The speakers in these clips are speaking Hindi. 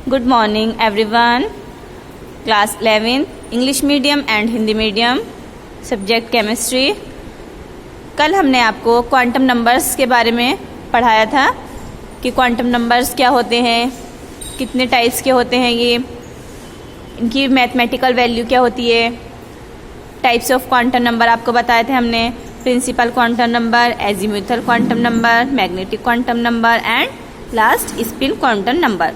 Good morning everyone. Class 11 English medium and Hindi medium subject chemistry. कल हमने आपको क्वांटम नंबर्स के बारे में पढ़ाया था कि क्वांटम नंबर्स क्या होते हैं, कितने टाइप्स के होते हैं, ये इनकी मैथमेटिकल वैल्यू क्या होती है, टाइप्स ऑफ क्वांटम नंबर आपको बताए थे हमने। Principal quantum number, azimuthal quantum number, magnetic quantum number and last spin quantum number.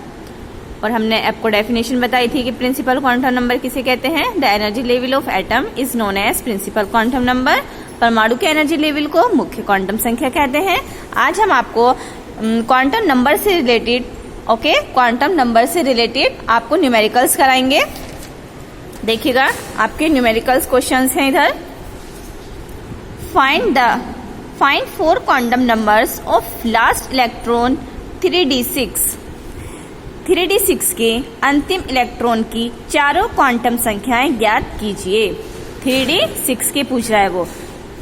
और हमने आपको डेफिनेशन बताई थी कि प्रिंसिपल क्वांटम नंबर किसे कहते हैं। The energy level of atom is known as principal quantum number. परमाणु के एनर्जी लेवल को मुख्य क्वांटम संख्या कहते हैं। आज हम आपको क्वांटम नंबर से रिलेटेड क्वांटम नंबर से रिलेटेड आपको न्यूमेरिकल्स कराएंगे। देखिएगा, आपके न्यूमेरिकल्स क्वेश्चंस हैं इधर। Find 4 quantum numbers of last electron 3d6 के अंतिम इलेक्ट्रॉन की चारों क्वांटम संख्याएं ज्ञात कीजिए। 3d6 के पूछ रहा है वो,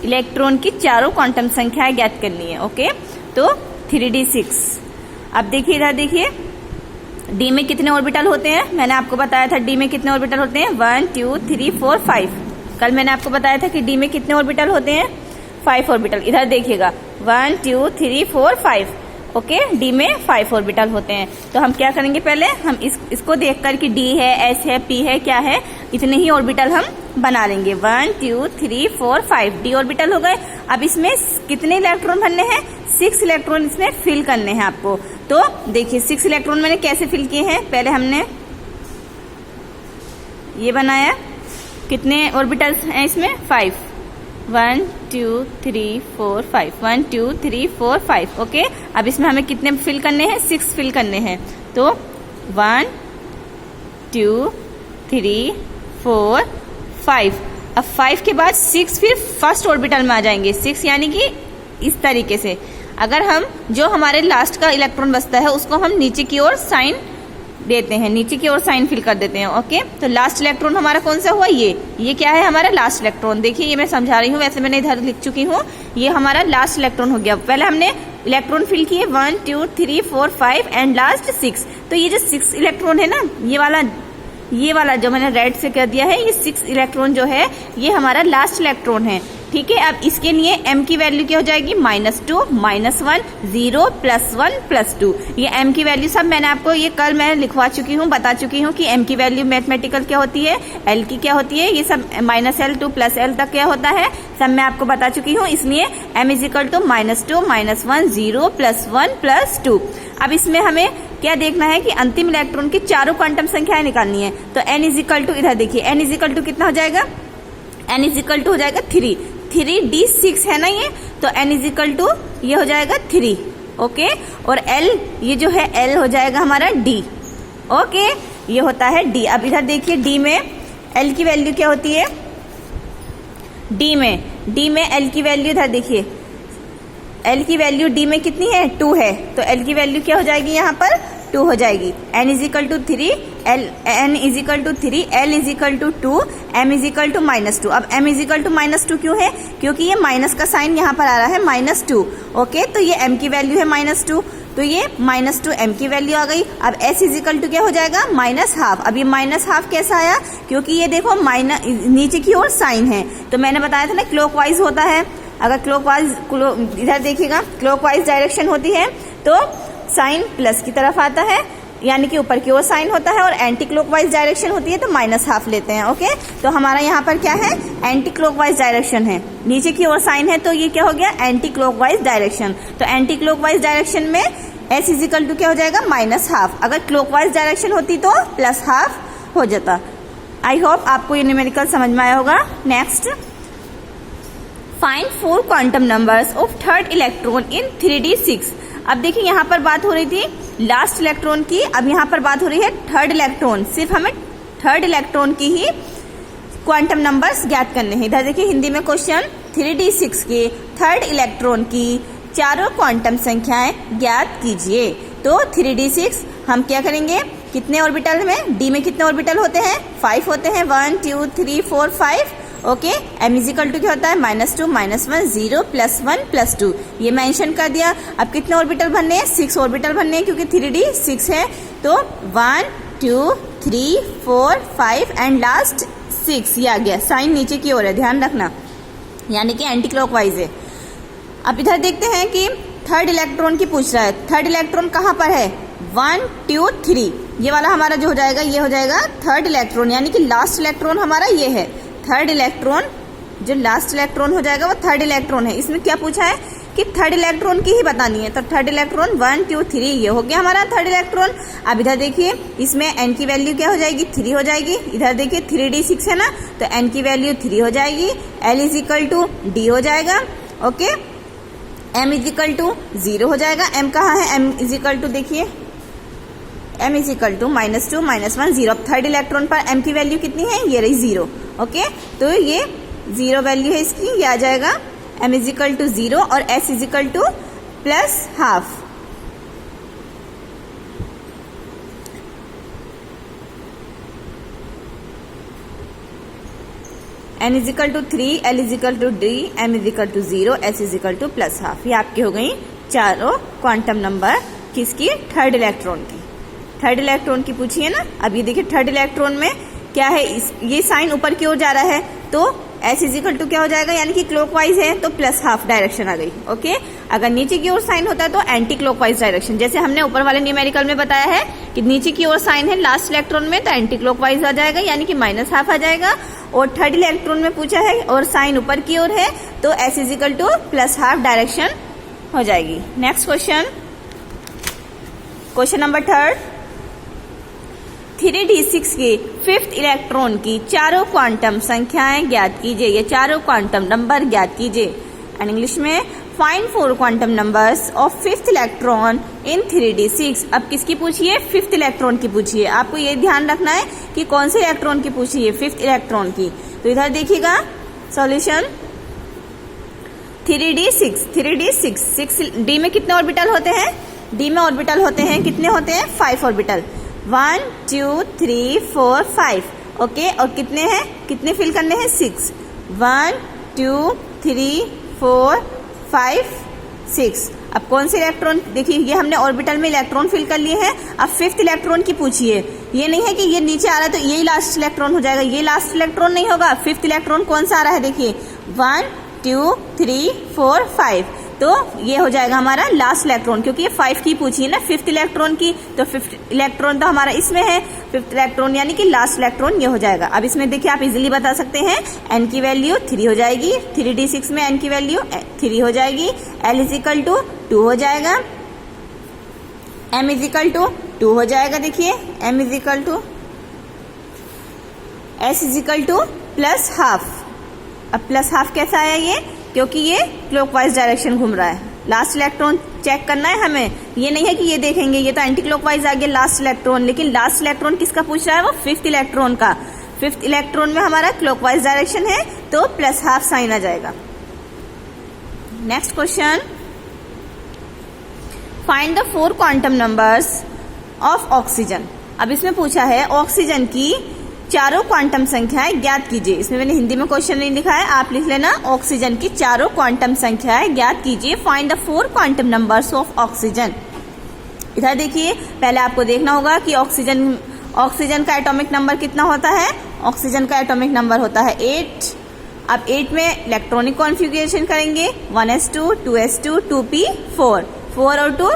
इलेक्ट्रॉन की चारों क्वांटम संख्याएं ज्ञात करनी है। ओके, तो 3d6। अब देखिए इधर, देखिए डी में कितने ऑर्बिटल होते हैं। मैंने आपको बताया था डी में कितने ऑर्बिटल होते हैं, 1 2 3 4 5। कल मैंने आपको बताया था कि डी में कितने ऑर्बिटल होते हैं, 5 ऑर्बिटल। इधर देखिएगा 1 2 3 4 5। ओके, डी में 5 ऑर्बिटल होते हैं। तो हम क्या करेंगे, पहले हम इसको देखकर कि डी है, एस है, पी है, क्या है, इतने ही ऑर्बिटल हम बना लेंगे। 1 2 3 4 5 डी ऑर्बिटल हो गए। अब इसमें कितने इलेक्ट्रॉन भरने हैं, 6 इलेक्ट्रॉन इसमें फिल करने हैं आपको। तो देखिए 6 इलेक्ट्रॉन मैंने कैसे फिल किए हैं। पहले हमने ये बनाया, कितने ऑर्बिटल्स हैं इसमें, 5। 1 2 3 4 5 1 2 3 4 5। ओके, अब इसमें हमें कितने फिल करने हैं, 6 फिल करने हैं। तो 1 2 3 4 5। अब 5 के बाद 6 फिर फर्स्ट ऑर्बिटल में आ जाएंगे। 6 यानी कि इस तरीके से अगर हम जो हमारे लास्ट का इलेक्ट्रॉन बचता है उसको हम नीचे की ओर साइन देते हैं, नीचे की ओर साइन फिल कर देते हैं। ओके, तो लास्ट इलेक्ट्रॉन हमारा कौन सा हुआ, ये क्या है हमारा लास्ट इलेक्ट्रॉन। देखिए ये मैं समझा रही हूँ, वैसे मैंने इधर लिख चुकी हूँ। ये हमारा लास्ट इलेक्ट्रॉन हो गया। पहले हमने इलेक्ट्रॉन फिल किए 1 2 3 4 5 एंड लास्ट 6। तो ये जो 6 इलेक्ट्रॉन है ना, ये वाला जो मैंने रेड से कर दिया है, ये 6 इलेक्ट्रॉन जो है ये हमारा लास्ट इलेक्ट्रॉन है। ठीक है, अब इसके लिए m की वैल्यू क्या हो जाएगी, -2 -1 0 +1 +2। ये m की वैल्यू सब मैंने आपको ये कल मैं लिखवा चुकी हूँ, बता चुकी हूँ कि m की वैल्यू मैथमेटिकल क्या होती है, l की क्या होती है, ये सब -l to +l तक क्या होता है, सब मैं आपको बता चुकी हूँ। इसलिए m = -2 -1 0 +1 +2। अब इसमें हमें क्या देखना है कि अंतिम इलेक्ट्रॉन की चारों क्वांटम संख्याएं निकालनी है। तो n = इधर देखिए n = कितना हो जाएगा, n = हो जाएगा 3d6 है ना ये, तो n = ये हो जाएगा 3। ओके, और l ये जो है l हो जाएगा हमारा d। ओके, ये होता है d। अब इधर देखिए d में l की वैल्यू क्या होती है, d में l की वैल्यू इधर देखिए, l की वैल्यू d में कितनी है, 2 है। तो l की वैल्यू क्या हो जाएगी यहाँ पर, 2 हो जाएगी। n = 3, n = 3, l = 2, m = -2। अब m = -2 क्यों है, क्योंकि ये माइनस का साइन यहाँ पर आ रहा है, -2। ओके, तो ये m की वैल्यू है -2, तो ये -2 m की वैल्यू आ गई। अब s = क्या हो जाएगा, -12। अब ये -12 कैसा आया, क्योंकि ये देखो नीचे की ओर साइन है। तो मैंने बताया था ना क्लॉकवाइज होता है। अगर क्लॉकवाइज इधर देखिएगा, क्लॉकवाइज डायरेक्शन होती है तो साइन प्लस की तरफ आता है, यानी कि ऊपर की ओर साइन होता है, और एंटी क्लॉकवाइज डायरेक्शन होती है तो -12 लेते हैं। ओके, तो हमारा यहाँ पर क्या है, एंटी क्लॉकवाइज डायरेक्शन है, नीचे की ओर साइन है, तो ये क्या हो गया, एंटी क्लॉकवाइज डायरेक्शन। तो एंटी क्लॉकवाइज डायरेक्शन में s = क्या हो जाएगा, -12। अगर क्लॉकवाइज डायरेक्शन होती तो +12 हो जाता। आई होप आपको ये न्यूमेरिकल समझ में आया होगा। Next, find 4 quantum numbers of third electron in 3d6। अब देखिए यहाँ पर बात हो रही थी लास्ट इलेक्ट्रॉन की, अब यहाँ पर बात हो रही है थर्ड इलेक्ट्रॉन। सिर्फ हमें थर्ड इलेक्ट्रॉन की ही क्वांटम नंबर्स ज्ञात करने हैं। इधर देखिए हिंदी में क्वेश्चन, 3d6 के थर्ड इलेक्ट्रॉन की चारों क्वांटम संख्याएं ज्ञात कीजिए। तो 3d6 हम क्या करेंगे, कितने ऑर्बिटल में, डी में कितने ऑर्बिटल होते हैं, 5 होते हैं, 1 2 3 4 5। Okay. m is equal to क्या होता है, -2 -1 0 +1 +2, ये मेंशन कर दिया। अब कितने ऑर्बिटल भरने हैं, 6 ऑर्बिटल भरने हैं क्योंकि 3D 6 है। तो 1 2 3 4 5 एंड लास्ट 6, ये आ गया। साइन नीचे की ओर है, ध्यान रखना, यानी कि एंटी क्लॉकवाइज है। अब इधर देखते हैं कि थर्ड इलेक्ट्रॉन की पूछ रहा है। थर्ड इलेक्ट्रॉन कहाँ पर है, 1 2 3, ये वाला हमारा जो हो जाएगा ये हो जाएगा थर्ड इलेक्ट्रॉन, यानी कि लास्ट इलेक्ट्रॉन हमारा ये है। थर्ड इलेक्ट्रॉन, जो लास्ट इलेक्ट्रॉन हो जाएगा वो थर्ड इलेक्ट्रॉन है। इसमें क्या पूछा है कि थर्ड इलेक्ट्रॉन की ही बतानी है, तो थर्ड इलेक्ट्रॉन 1 2 3, ये हो गया हमारा थर्ड इलेक्ट्रॉन। अब इधर देखिए, इसमें n की वैल्यू क्या हो जाएगी, 3 हो जाएगी। इधर देखिए 3d6 है ना, तो n की वैल्यू 3 हो जाएगी। l is equal to d हो जाएगा, okay. m is equal to 0 हो जाएगा। m कहाँ है, m इज इक्वल टू देखिए m इज इक्वल टू -2 -1 0। अब थर्ड इलेक्ट्रॉन पर m की वैल्यू कितनी है, ये रही 0, ओके। तो ये 0 वैल्यू है इसकी, ये आ जाएगा m इज इक्वल टू 0 और s is equal to +½ n is equal to 3, l is equal to d, m is equal to 0, s is equal to +½ ये आपकी हो गई चारों क्वांटम नंबर किसकी, थर्ड इलेक्ट्रॉन की। थर्ड इलेक्ट्रॉन की पूछी है ना। अब ये देखिए थर्ड इलेक्ट्रॉन में क्या है, ये साइन ऊपर की ओर जा रहा है, तो s इज इक्वल टू क्या हो जाएगा, यानी कि क्लॉकवाइज है तो +½ डायरेक्शन आ गई, ओके। अगर नीचे की ओर साइन होता है तो एंटी क्लॉकवाइज डायरेक्शन, जैसे हमने ऊपर वाले न्यूमेरिकल में बताया है कि नीचे की ओर साइन है लास्ट इलेक्ट्रॉन में तो एंटी क्लॉकवाइज आ जाएगा, यानी कि -½ आ जाएगा। और थर्ड इलेक्ट्रॉन में पूछा है और साइन ऊपर की ओर है तो s is equal to +½ direction हो जाएगी। Next question, question number 3, 3d6 के 5th इलेक्ट्रॉन की चारों क्वांटम संख्याएं ज्ञात कीजिए। ये चारों क्वांटम नंबर ज्ञात कीजिए। एंड इंग्लिश में find 4 quantum numbers of 5th electron in 3d6। अब किसकी पूछिए, 5th इलेक्ट्रॉन की पूछिए। आपको ये ध्यान रखना है कि कौन से इलेक्ट्रॉन की पूछिए, 5th इलेक्ट्रॉन की। तो इधर देखिएगा सॉल्यूशन, 3d6 6d में कितने ऑर्बिटल होते हैं, d में ऑर्बिटल होते हैं कितने होते हैं, 5 ऑर्बिटल, 1 2 3 4 5, ओके। और कितने हैं, कितने फिल करने हैं, 6, 1 2 3 4 5 6। अब कौन से इलेक्ट्रॉन, देखिए ये हमने ऑर्बिटल में इलेक्ट्रॉन फिल कर लिए हैं। अब 5th इलेक्ट्रॉन की पूछिए। ये नहीं है कि ये नीचे आ रहा है तो यही लास्ट इलेक्ट्रॉन हो जाएगा, ये लास्ट इलेक्ट्रॉन नहीं होगा। 5th इलेक्ट्रॉन कौन सा आ रहा है, देखिए 1 2 3 4 5, तो ये हो जाएगा हमारा लास्ट इलेक्ट्रॉन, क्योंकि ये 5 की पूछी है ना 5th इलेक्ट्रॉन की, तो 5th इलेक्ट्रॉन तो हमारा इसमें है, 5th इलेक्ट्रॉन यानी कि लास्ट इलेक्ट्रॉन ये हो जाएगा। अब इसमें देखिए आप इजीली बता सकते हैं, n की वैल्यू 3 हो जाएगी, 3d6 में n की वैल्यू 3 हो जाएगी, l इज इक्वल टू 2 हो जाएगा, m इज इक्वल टू 2 हो जाएगा, देखिए m is equal to, s is equal to +½ अब +½ कैसा आया ये, क्योंकि ये क्लॉकवाइज डायरेक्शन घूम रहा है। लास्ट इलेक्ट्रॉन चेक करना है हमें, ये नहीं है कि ये देखेंगे ये तो एंटी क्लॉकवाइज आ गया लास्ट इलेक्ट्रॉन, लेकिन लास्ट इलेक्ट्रॉन किसका पूछ रहा है, वो 5th इलेक्ट्रॉन का। 5th इलेक्ट्रॉन में हमारा क्लॉकवाइज डायरेक्शन है तो +½ साइन आ जाएगा। Next question, find the 4 quantum numbers of oxygen. अब इसमें पूछा है ऑक्सीजन की चारों क्वांटम संख्याएं ज्ञात कीजिए। इसमें मैंने हिंदी में क्वेश्चन नहीं लिखा है, आप लिख लेना ऑक्सीजन की चारों क्वांटम संख्याएं ज्ञात कीजिए। Find the 4 quantum numbers of oxygen. इधर देखिए, पहले आपको देखना होगा कि ऑक्सीजन का एटॉमिक नंबर कितना होता है। ऑक्सीजन का एटॉमिक नंबर होता है 8। अब 8 में इलेक्ट्रॉनिक कॉन्फ़िगरेशन करेंगे, 1s2 2s2 2p4, 4 और 2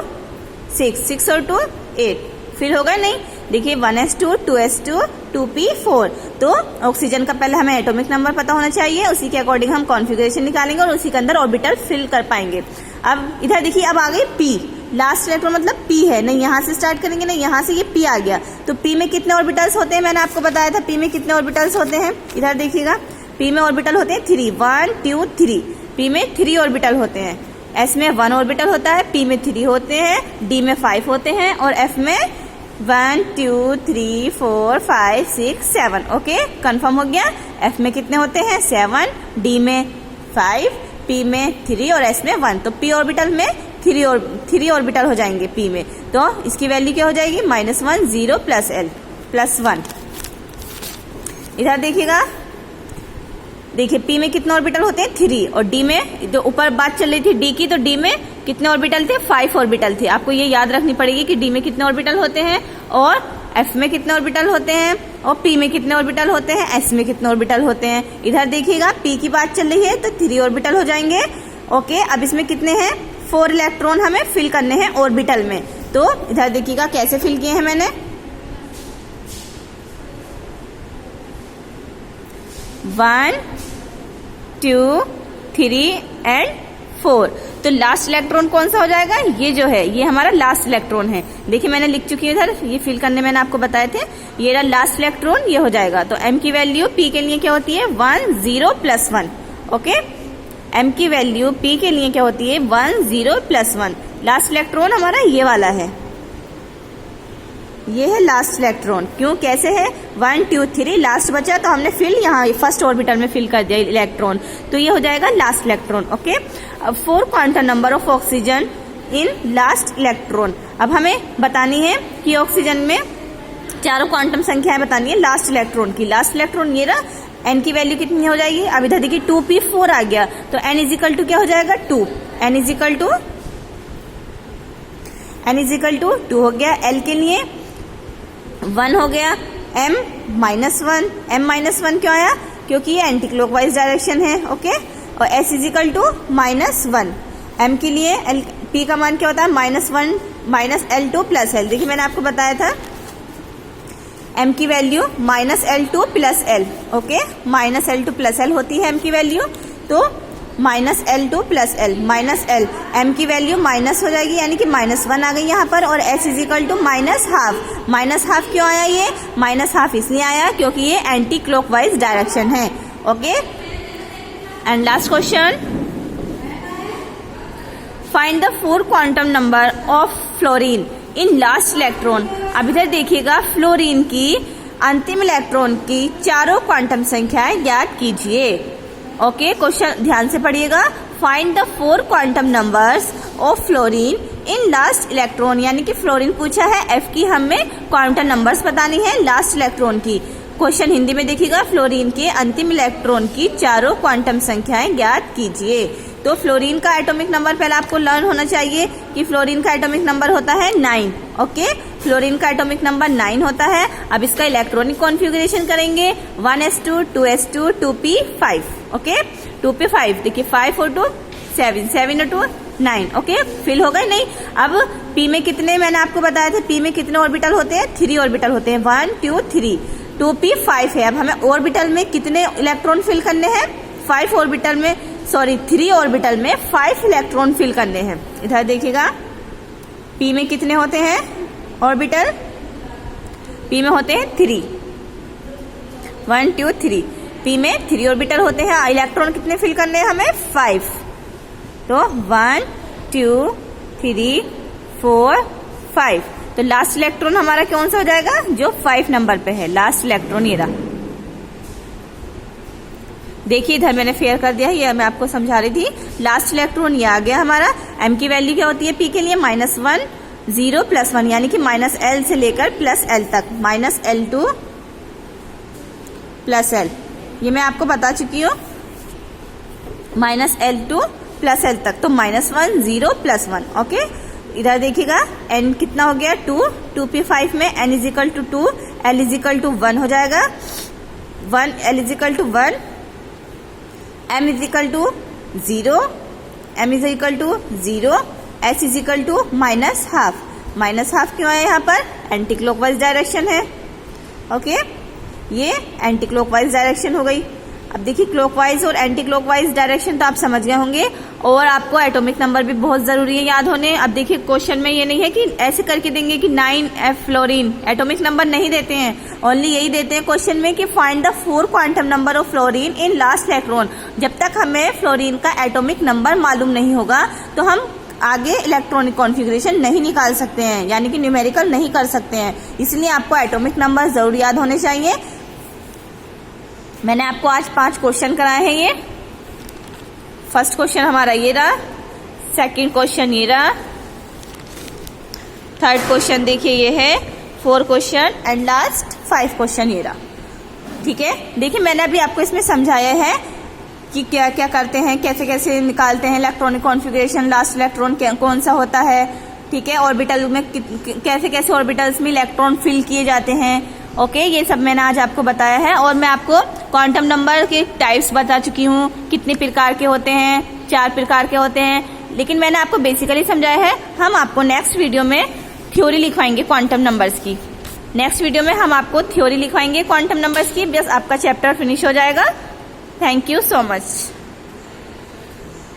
6, 6 और 2 8, फिर होगा नहीं, देखिए 1s2 2s2 2p4। तो ऑक्सीजन का पहले हमें एटॉमिक नंबर पता होना चाहिए, उसी के अकॉर्डिंग हम कॉन्फ़िगरेशन निकालेंगे और उसी के अंदर ऑर्बिटल फिल कर पाएंगे। अब इधर देखिए, अब आ गई p, लास्ट इलेक्ट्रॉन मतलब p है, नहीं यहाँ से स्टार्ट करेंगे नहीं यहाँ से, ये p आ गया। तो p में कितने ऑर्बिटल्स होते हैं, मैंने आपको बताया था p में कितने ऑर्बिटल्स होते हैं। इधर देखिएगा, p में ऑर्बिटल होते हैं 3, 1 2 3, p में 3 ऑर्बिटल होते हैं। s में 1 ऑर्बिटल होता है, p में 3 होते हैं, d में 5 होते हैं और f में 1 2 3 4 5 6 7, ओके कंफर्म हो गया। f में कितने होते हैं 7, d में 5, p में 3 और s में 1। तो p ऑर्बिटल में 3 ऑर्बिटल हो जाएंगे p में, तो इसकी वैल्यू क्या हो जाएगी -1 0 +l +1। इधर देखिएगा देखिए पी में कितने ऑर्बिटल होते हैं 3, और डी में जो ऊपर बात चल रही थी डी की, तो डी में कितने ऑर्बिटल थे 5 ऑर्बिटल थे। आपको ये याद रखनी पड़ेगी कि डी में कितने ऑर्बिटल होते हैं और एफ में कितने ऑर्बिटल होते हैं और पी में कितने ऑर्बिटल होते हैं, एस में कितने ऑर्बिटल होते हैं। इधर देखिएगा पी की बात चल रही है तो 3 ऑर्बिटल हो जाएंगे। ओके, अब इसमें कितने हैं 4 इलेक्ट्रॉन हमें फिल करने हैं ऑर्बिटल में। तो इधर देखिएगा कैसे फिल किए हैं मैंने, 1 2 3 एंड 4। तो लास्ट इलेक्ट्रॉन कौन सा हो जाएगा, ये जो है ये हमारा लास्ट इलेक्ट्रॉन है। देखिए मैंने लिख चुकी हूँ इधर, ये फिल करने मैंने आपको बताए थे, ये रहा लास्ट इलेक्ट्रॉन, ये हो जाएगा। तो एम की वैल्यू पी के लिए क्या होती है 1 0 प्लस 1। ओके, एम की वैल्यू पी के लिए क्या होती है 1 0 प्लस 1। लास्ट इलेक्ट्रॉन हमारा ये वाला है, ये है लास्ट इलेक्ट्रॉन। क्यों, कैसे है 1 2 3 लास्ट बचा तो हमने फिल यहाँ फर्स्ट ऑर्बिटल में फिल कर दिया इलेक्ट्रॉन, तो ये हो जाएगा लास्ट इलेक्ट्रॉन। ओके, अब 4 quantum number of oxygen in last electron. अब हमें बतानी है कि ऑक्सीजन में चारों क्वांटम संख्याएं बतानी है लास्ट इलेक्ट्रॉन की। लास्ट इलेक्ट्रॉन ये रहा, एन की वैल्यू कितनी हो जाएगी, अब इधर देखिए 2p4 आ गया, तो एन इजिकल टू क्या हो जाएगा 2, एन इजिकल टू 2 हो गया। एल के लिए 1 हो गया, m -1, m -1 क्यों आया, क्योंकि ये एंटी क्लॉकवाइज डायरेक्शन है। ओके, और s इजिकल टू -1, m के लिए p का मान क्या होता है -1 -L2 प्लस L। देखिए मैंने आपको बताया था m की value -L2 plus L। Okay, -L2 plus L होती है m की वैल्यू, तो -L2 plus L -L, m की वैल्यू माइनस हो जाएगी यानी कि -1 आ गई यहाँ पर, और s इजिकल टू -12। -12 क्यों आया, ये -12 इसलिए आया क्योंकि ये एंटी क्लॉकवाइज डायरेक्शन है। Okay, and last question, find the 4 quantum number of fluorine in last electron. अब इधर देखिएगा फ्लोरीन की अंतिम इलेक्ट्रॉन की चारों क्वांटम संख्याएं ज्ञात कीजिए। ओके, क्वेश्चन ध्यान से पढ़िएगा, find the 4 quantum numbers of fluorine in last electron, यानी कि फ्लोरीन पूछा है, एफ की हमें क्वांटम नंबर्स बतानी है लास्ट इलेक्ट्रॉन की। क्वेश्चन हिंदी में देखिएगा, फ्लोरीन के अंतिम इलेक्ट्रॉन की चारों क्वांटम संख्याएं ज्ञात कीजिए। तो फ्लोरीन का एटॉमिक नंबर पहले आपको लर्न होना चाहिए कि फ्लोरीन का एटॉमिक नंबर होता है 9। ओके, फ्लोरीन का एटॉमिक नंबर 9 होता है। अब इसका इलेक्ट्रॉनिक कॉन्फ़िगरेशन करेंगे 1s2 2s2 2p5। Okay, 2p5 देखिए 5 और 2 7, 7 और 2 9। ओके, फिल हो गए नहीं। अब p में कितने, मैंने आपको बताया था p में कितने ऑर्बिटल होते हैं 3 ऑर्बिटल होते हैं, 1 2 3, 2p5 है। अब हमें ऑर्बिटल में कितने इलेक्ट्रॉन फिल करने हैं 3 ऑर्बिटल में 5 इलेक्ट्रॉन फिल करने हैं। इधर देखिएगा p में कितने होते हैं ऑर्बिटल, p में होते हैं 3, 1 2 3, p में 3 ऑर्बिटल होते हैं। इलेक्ट्रॉन कितने फिल करने हैं हमें 5, तो 1 2 3 4 5। तो लास्ट इलेक्ट्रॉन हमारा कौन सा हो जाएगा, जो 5 नंबर पे है लास्ट इलेक्ट्रॉन, ये रहा। देखिए इधर मैंने फेयर कर दिया है, ये मैं आपको समझा रही थी। लास्ट इलेक्ट्रॉन ये आ गया हमारा। m की वैल्यू क्या होती है p के लिए -1 0 प्लस 1, यानी कि -L से लेकर +L तक, -L2 प्लस L, ये मैं आपको बता चुकी हूँ, -L2 प्लस L तक, तो -1 0 प्लस 1। ओके, इधर देखिएगा n कितना हो गया 2, 2p5 में n is equal to 2, L is equal to 1 हो जाएगा, 1 L is equal to 1, m is equal to 0, m is equal to 0, s is equal to -12। -12 क्यों है यहाँ पर, एंटी क्लॉकवाइज डायरेक्शन है। ओके, ये एंटी क्लॉकवाइज डायरेक्शन हो गई। अब देखिए क्लॉकवाइज और एंटी क्लॉकवाइज डायरेक्शन तो आप समझ गए होंगे, और आपको एटॉमिक नंबर भी बहुत जरूरी है याद होने। अब देखिए क्वेश्चन में ये नहीं है कि ऐसे करके देंगे कि 9f फ्लोरीन, एटॉमिक नंबर नहीं देते हैं, ओनली यही देते हैं क्वेश्चन में कि find the 4 quantum number of fluorine in last electron. जब तक हमें फ्लोरीन का एटॉमिक नंबर मालूम नहीं होगा तो हम आगे इलेक्ट्रॉनिक कॉन्फ़िगरेशन नहीं निकाल सकते हैं, यानी कि न्यूमेरिकल नहीं कर सकते हैं। इसलिए आपको एटॉमिक नंबर जरूर याद होने चाहिए। मैंने आपको आज 5 क्वेश्चन कराए हैं। ये फर्स्ट क्वेश्चन हमारा ये रहा, सेकंड क्वेश्चन ये रहा, थर्ड क्वेश्चन देखिए ये है, 4 क्वेश्चन एंड लास्ट 5 क्वेश्चन ये रहा। ठीक है, देखिए मैंने अभी आपको इसमें समझाया है कि क्या क्या करते हैं, कैसे कैसे निकालते हैं इलेक्ट्रॉनिक कॉन्फ़िगरेशन, लास्ट इलेक्ट्रॉन कौन सा होता है, ठीक है, ऑर्बिटल में कैसे कैसे ऑर्बिटल्स में इलेक्ट्रॉन फिल किए जाते हैं। ओके, ये सब मैंने आज आपको बताया है। और मैं आपको क्वांटम नंबर के टाइप्स बता चुकी हूँ, कितने प्रकार के होते हैं, 4 प्रकार के होते हैं, लेकिन मैंने आपको बेसिकली समझाया है। हम आपको नेक्स्ट वीडियो में थ्योरी लिखवाएंगे क्वांटम नंबर्स की। नेक्स्ट वीडियो में हम आपको थ्योरी लिखवाएंगे क्वांटम नंबर्स की, बस आपका चैप्टर फिनिश हो जाएगा। Thank you so much.